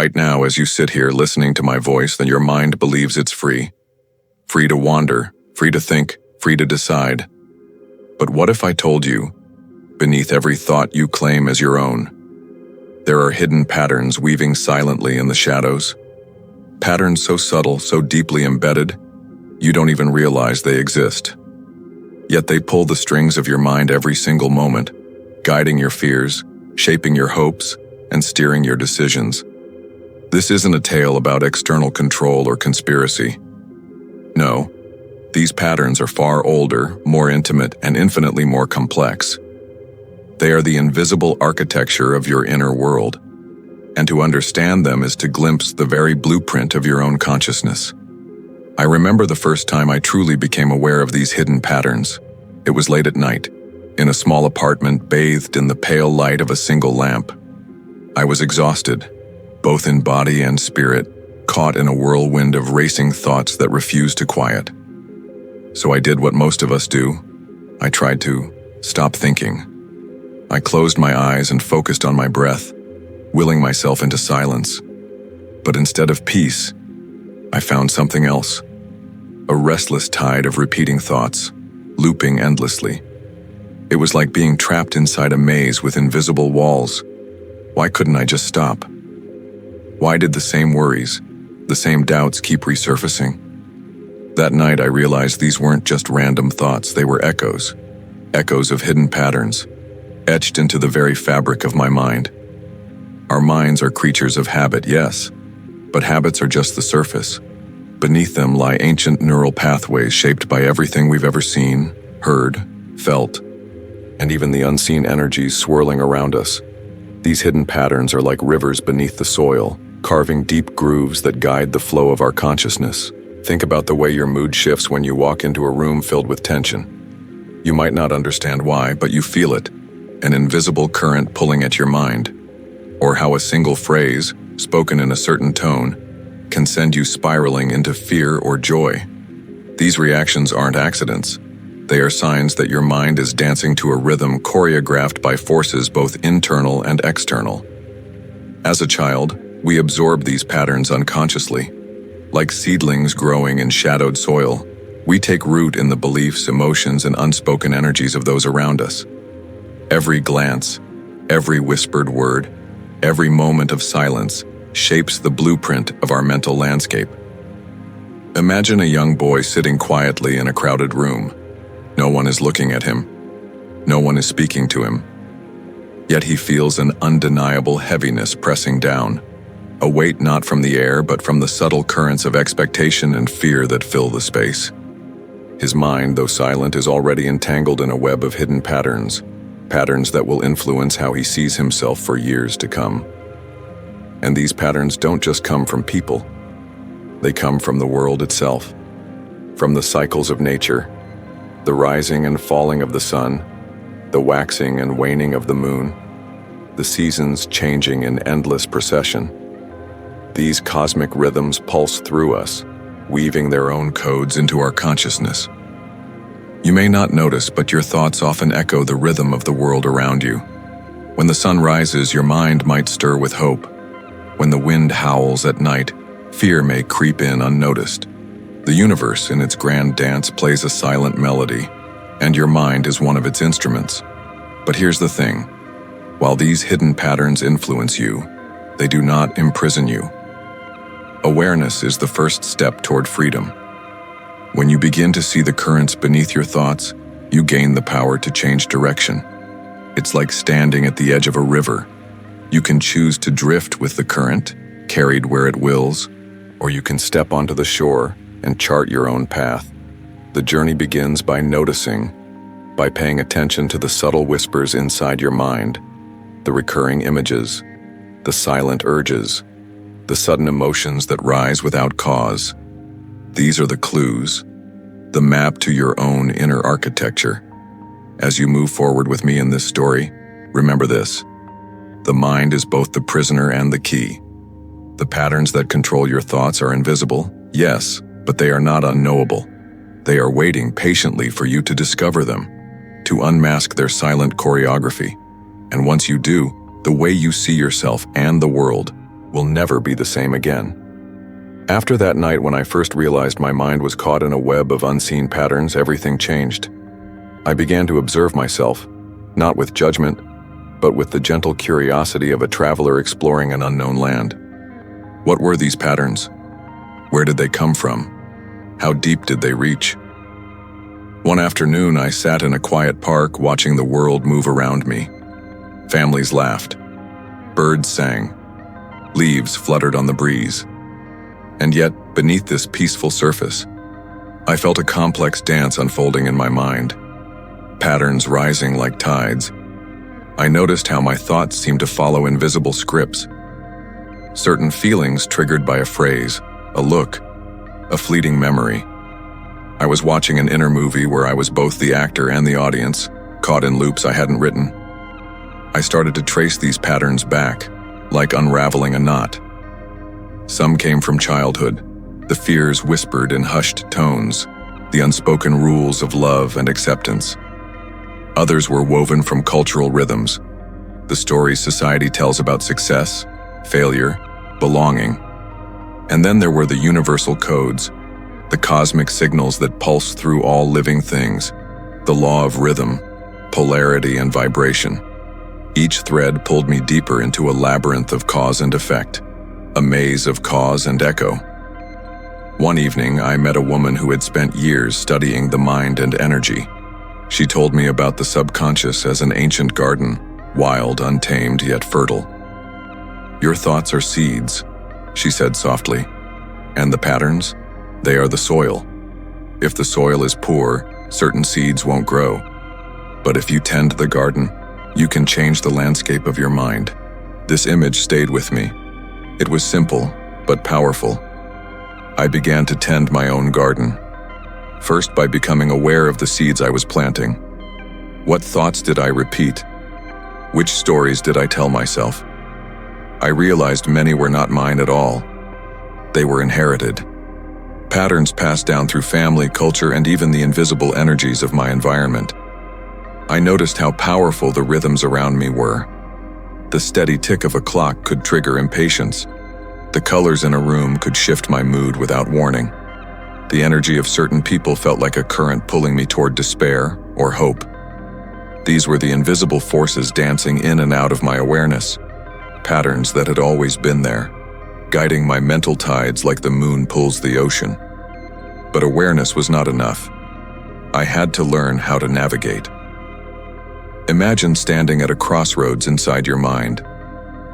Right now, as you sit here listening to my voice, then your mind believes it's free. Free to wander, free to think, free to decide. But what if I told you, beneath every thought you claim as your own, there are hidden patterns weaving silently in the shadows? Patterns so subtle, so deeply embedded, you don't even realize they exist. Yet they pull the strings of your mind every single moment, guiding your fears, shaping your hopes, and steering your decisions. This isn't a tale about external control or conspiracy. No, these patterns are far older, more intimate, and infinitely more complex. They are the invisible architecture of your inner world, and to understand them is to glimpse the very blueprint of your own consciousness. I remember the first time I truly became aware of these hidden patterns. It was late at night, in a small apartment bathed in the pale light of a single lamp. I was exhausted, both in body and spirit, caught in a whirlwind of racing thoughts that refused to quiet. So I did what most of us do. I tried to stop thinking. I closed my eyes and focused on my breath, willing myself into silence. But instead of peace, I found something else. A restless tide of repeating thoughts, looping endlessly. It was like being trapped inside a maze with invisible walls. Why couldn't I just stop? Why did the same worries, the same doubts keep resurfacing? That night I realized these weren't just random thoughts, they were echoes. Echoes of hidden patterns, etched into the very fabric of my mind. Our minds are creatures of habit, yes, but habits are just the surface. Beneath them lie ancient neural pathways shaped by everything we've ever seen, heard, felt, and even the unseen energies swirling around us. These hidden patterns are like rivers beneath the soil, carving deep grooves that guide the flow of our consciousness. Think about the way your mood shifts when you walk into a room filled with tension. You might not understand why, but you feel it, an invisible current pulling at your mind. Or how a single phrase, spoken in a certain tone, can send you spiraling into fear or joy. These reactions aren't accidents. They are signs that your mind is dancing to a rhythm choreographed by forces both internal and external. As a child, we absorb these patterns unconsciously. Like seedlings growing in shadowed soil, we take root in the beliefs, emotions, and unspoken energies of those around us. Every glance, every whispered word, every moment of silence shapes the blueprint of our mental landscape. Imagine a young boy sitting quietly in a crowded room. No one is looking at him. No one is speaking to him. Yet he feels an undeniable heaviness pressing down, a weight not from the air but from the subtle currents of expectation and fear that fill the space. His mind, though silent, is already entangled in a web of hidden patterns, patterns that will influence how he sees himself for years to come. And these patterns don't just come from people. They come from the world itself, from the cycles of nature, the rising and falling of the sun, the waxing and waning of the moon, the seasons changing in endless procession. These cosmic rhythms pulse through us, weaving their own codes into our consciousness. You may not notice, but your thoughts often echo the rhythm of the world around you. When the sun rises, your mind might stir with hope. When the wind howls at night, fear may creep in unnoticed. The universe, in its grand dance, plays a silent melody, and your mind is one of its instruments. But here's the thing. While these hidden patterns influence you, they do not imprison you. Awareness is the first step toward freedom. When you begin to see the currents beneath your thoughts, you gain the power to change direction. It's like standing at the edge of a river. You can choose to drift with the current, carried where it wills, or you can step onto the shore and chart your own path. The journey begins by noticing, by paying attention to the subtle whispers inside your mind, the recurring images, the silent urges, the sudden emotions that rise without cause. These are the clues, the map to your own inner architecture. As you move forward with me in this story, remember this. The mind is both the prisoner and the key. The patterns that control your thoughts are invisible, yes, but they are not unknowable. They are waiting patiently for you to discover them, to unmask their silent choreography. And once you do, the way you see yourself and the world will never be the same again. After that night when I first realized my mind was caught in a web of unseen patterns, everything changed. I began to observe myself, not with judgment, but with the gentle curiosity of a traveler exploring an unknown land. What were these patterns? Where did they come from? How deep did they reach? One afternoon, I sat in a quiet park watching the world move around me. Families laughed. Birds sang. Leaves fluttered on the breeze. And yet, beneath this peaceful surface, I felt a complex dance unfolding in my mind. Patterns rising like tides. I noticed how my thoughts seemed to follow invisible scripts. Certain feelings triggered by a phrase, a look, a fleeting memory. I was watching an inner movie where I was both the actor and the audience, caught in loops I hadn't written. I started to trace these patterns back, like unraveling a knot. Some came from childhood, the fears whispered in hushed tones, the unspoken rules of love and acceptance. Others were woven from cultural rhythms, the stories society tells about success, failure, belonging. And then there were the universal codes, the cosmic signals that pulse through all living things, the law of rhythm, polarity, and vibration. Each thread pulled me deeper into a labyrinth of cause and effect, a maze of cause and echo. One evening, I met a woman who had spent years studying the mind and energy. She told me about the subconscious as an ancient garden, wild, untamed, yet fertile. "Your thoughts are seeds," she said softly, "and the patterns? They are the soil. If the soil is poor, certain seeds won't grow. But if you tend the garden, you can change the landscape of your mind." This image stayed with me. It was simple, but powerful. I began to tend my own garden. First by becoming aware of the seeds I was planting. What thoughts did I repeat? Which stories did I tell myself? I realized many were not mine at all. They were inherited. Patterns passed down through family, culture, and even the invisible energies of my environment. I noticed how powerful the rhythms around me were. The steady tick of a clock could trigger impatience. The colors in a room could shift my mood without warning. The energy of certain people felt like a current pulling me toward despair or hope. These were the invisible forces dancing in and out of my awareness, patterns that had always been there, guiding my mental tides like the moon pulls the ocean. But awareness was not enough. I had to learn how to navigate. Imagine standing at a crossroads inside your mind.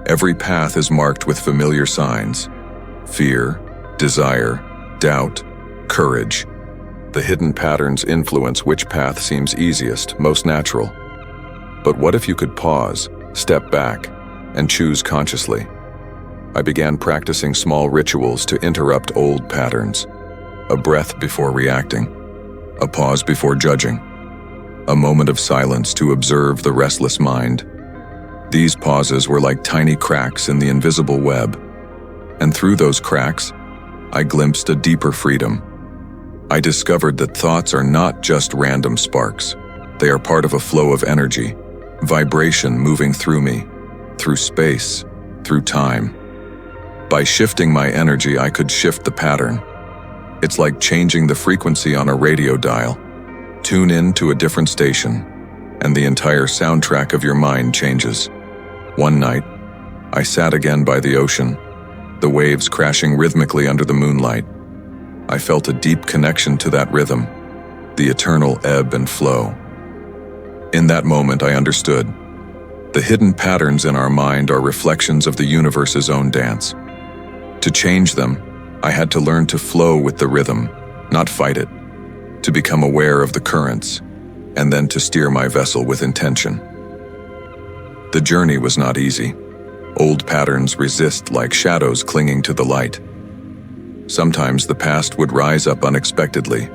Every path is marked with familiar signs: fear, desire, doubt, courage. The hidden patterns influence which path seems easiest, most natural. But what if you could pause, step back, and choose consciously? I began practicing small rituals to interrupt old patterns. A breath before reacting, a pause before judging, a moment of silence to observe the restless mind. These pauses were like tiny cracks in the invisible web, and through those cracks, I glimpsed a deeper freedom. I discovered that thoughts are not just random sparks. They are part of a flow of energy, vibration moving through me, through space, through time. By shifting my energy, I could shift the pattern. It's like changing the frequency on a radio dial. Tune in to a different station, and the entire soundtrack of your mind changes. One night, I sat again by the ocean, the waves crashing rhythmically under the moonlight. I felt a deep connection to that rhythm, the eternal ebb and flow. In that moment, I understood. The hidden patterns in our mind are reflections of the universe's own dance. To change them, I had to learn to flow with the rhythm, not fight it, to become aware of the currents, and then to steer my vessel with intention. The journey was not easy. Old patterns resist like shadows clinging to the light. Sometimes the past would rise up unexpectedly,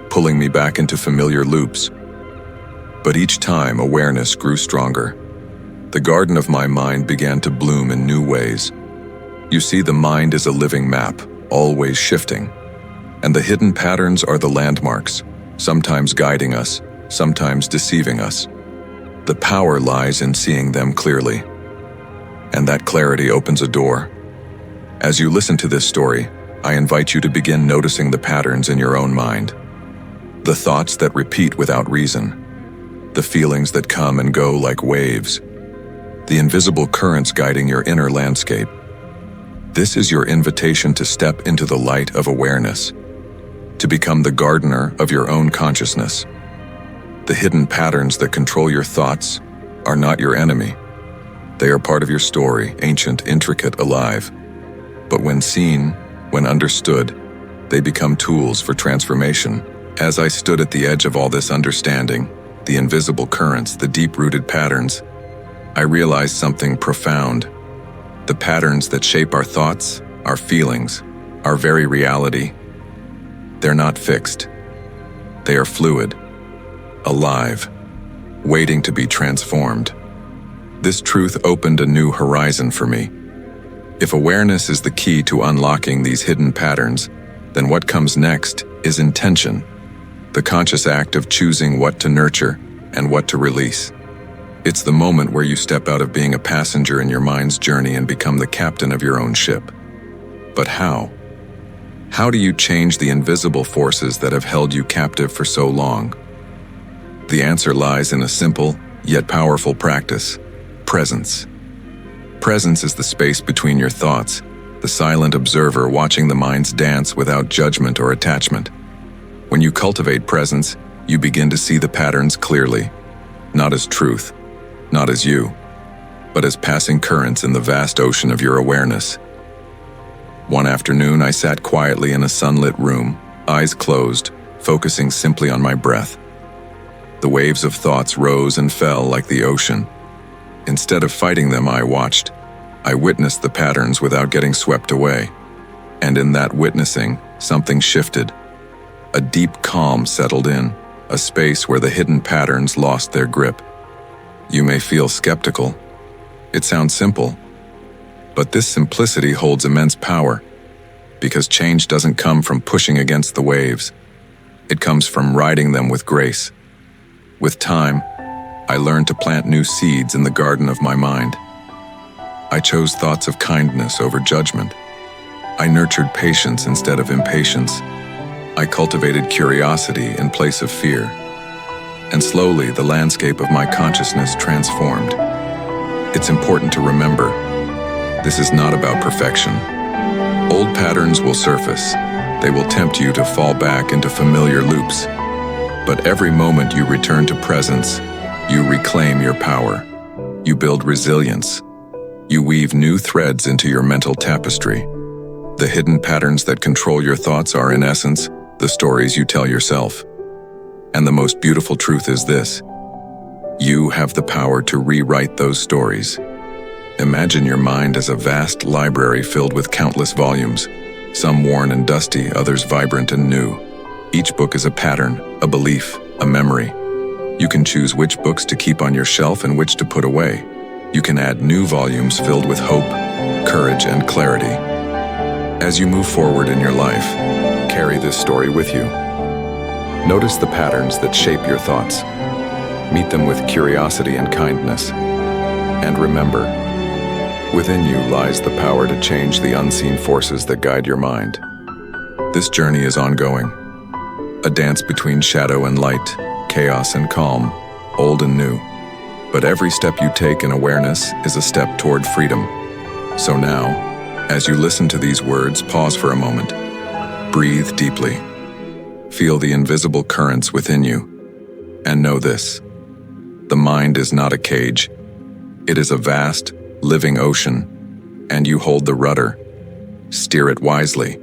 pulling me back into familiar loops. But each time, awareness grew stronger. The garden of my mind began to bloom in new ways. You see, the mind is a living map, always shifting. And the hidden patterns are the landmarks, sometimes guiding us, sometimes deceiving us. The power lies in seeing them clearly. And that clarity opens a door, As you listen to this story, I invite you to begin noticing the patterns in your own mind. The thoughts that repeat without reason. The feelings that come and go like waves. The invisible currents guiding your inner landscape. This is your invitation to step into the light of awareness, to become the gardener of your own consciousness. The hidden patterns that control your thoughts are not your enemy. They are part of your story, ancient, intricate, alive. But when seen, when understood, they become tools for transformation. As I stood at the edge of all this understanding, the invisible currents, the deep-rooted patterns, I realized something profound. The patterns that shape our thoughts, our feelings, our very reality, they're not fixed. They are fluid, alive, waiting to be transformed. This truth opened a new horizon for me. If awareness is the key to unlocking these hidden patterns, then what comes next is intention, the conscious act of choosing what to nurture and what to release. It's the moment where you step out of being a passenger in your mind's journey and become the captain of your own ship. But how? How do you change the invisible forces that have held you captive for so long? The answer lies in a simple, yet powerful practice: presence. Presence is the space between your thoughts, the silent observer watching the mind's dance without judgment or attachment. When you cultivate presence, you begin to see the patterns clearly, not as truth, not as you, but as passing currents in the vast ocean of your awareness. One afternoon, I sat quietly in a sunlit room, eyes closed, focusing simply on my breath. The waves of thoughts rose and fell like the ocean. Instead of fighting them, I watched. I witnessed the patterns without getting swept away. And in that witnessing, something shifted. A deep calm settled in, a space where the hidden patterns lost their grip. You may feel skeptical. It sounds simple. But this simplicity holds immense power, because change doesn't come from pushing against the waves. It comes from riding them with grace. With time, I learned to plant new seeds in the garden of my mind. I chose thoughts of kindness over judgment. I nurtured patience instead of impatience. I cultivated curiosity in place of fear. And slowly, the landscape of my consciousness transformed. It's important to remember, this is not about perfection. Old patterns will surface. They will tempt you to fall back into familiar loops. But every moment you return to presence, you reclaim your power. You build resilience. You weave new threads into your mental tapestry. The hidden patterns that control your thoughts are, in essence, the stories you tell yourself. And the most beautiful truth is this: you have the power to rewrite those stories. Imagine your mind as a vast library filled with countless volumes, some worn and dusty, others vibrant and new. Each book is a pattern, a belief, a memory. You can choose which books to keep on your shelf and which to put away. You can add new volumes filled with hope, courage, and clarity. As you move forward in your life, carry this story with you. Notice the patterns that shape your thoughts. Meet them with curiosity and kindness. And remember, within you lies the power to change the unseen forces that guide your mind. This journey is ongoing, a dance between shadow and light, chaos and calm, old and new. But every step you take in awareness is a step toward freedom. So now, as you listen to these words, pause for a moment. Breathe deeply. Feel the invisible currents within you. And know this: the mind is not a cage. It is a vast, living ocean, and you hold the rudder. Steer it wisely,